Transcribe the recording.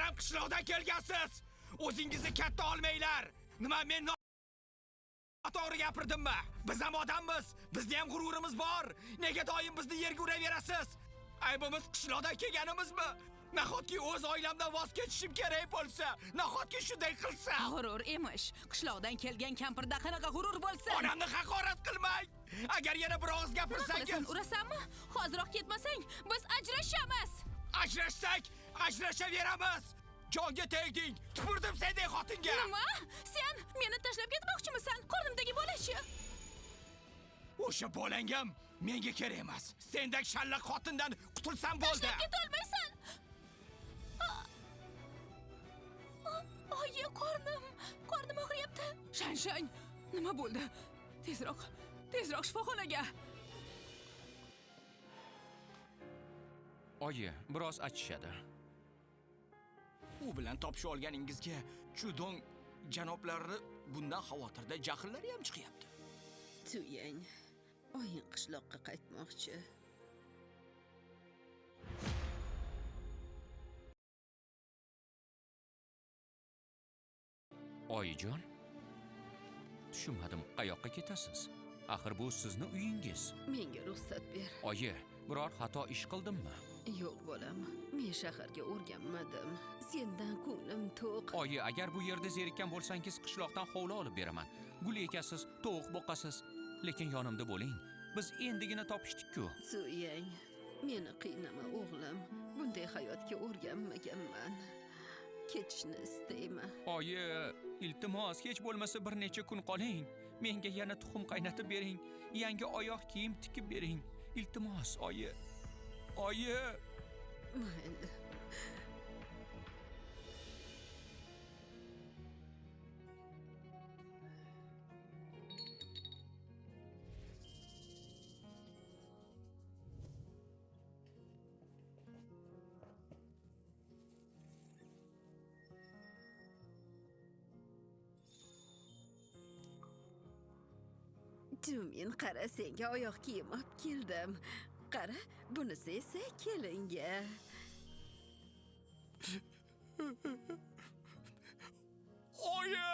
ham qishloqdan kelgansiz. O'zingizni katta olmanglar. Nima men noto'g'ri gapirdimmi? Biz ham odammiz. Bizning ham g'ururimiz bor. Nega doim bizni yerga uraverasiz? Aybimiz qishloqdan kelganimizmi? Nahotki o'z oilamdan voz kechishim kerak bo'lsa, nahotki shunday qilsa? G'urur emish. Qishloqdan kelgan kampirda qanaqa g'urur bo'lsin? Onamni haqorat qilmang. Agar yana bir og'iz gapirsangiz, urasanmi? Hozirroq ketmasang, biz ajrashamiz. Ajrashaveramiz. Jonga tegding. Tupurdim sendek xotinga. Nima? Sen meni tashlab ketmoqchimisan? Qornimdagi bola-chi? O'sha bolangam menga kerak emas. Sendek shallaq xotindan qutulsam bo'ldi. Tashlab keta olmaysan. Oyi, qornim og'riyapti. Shang, nima bo'ldi? Tezroq shifoxonaga. Oyi, biroz achishadi. U bilan topishib olganingizga Chudong janoblari bundan xavotirda jahllari ham chiqyapti. Tuyang, oying qishloqqa qaytmoqchi. Oyijon, tushunmadim, qayoqqa ketasiz? Axir bu sizning uyingiz. Menga ruxsat ber. Oyi, biror xato ish qildimmi? Yo'q bolam, men shaharga o'rganmadim. Sendan ko'nglim to'q. Oyi, agar bu yerda zerikkan bo'lsangiz, qishloqdan hovli olib beraman. Gul ekasiz, tovuq boqasiz. Lekin yonimda bo'ling. Biz endigina topishdik-ku. Tuyang, meni qiynama o'g'lim. Bunday hayotga o'rganmaganman. Ketishni istayman. Oyi, iltimos, hech bo'lmasa bir necha kun qoling. Menga yana tuxum qaynatib bering. Yangi oyoq kiyim tikib bering. Iltimos, oyi. Oyi. Mayli. Men qara, senga oyoq kiyim olib keldim. Qara, bunisi esa kelinga. Oyi!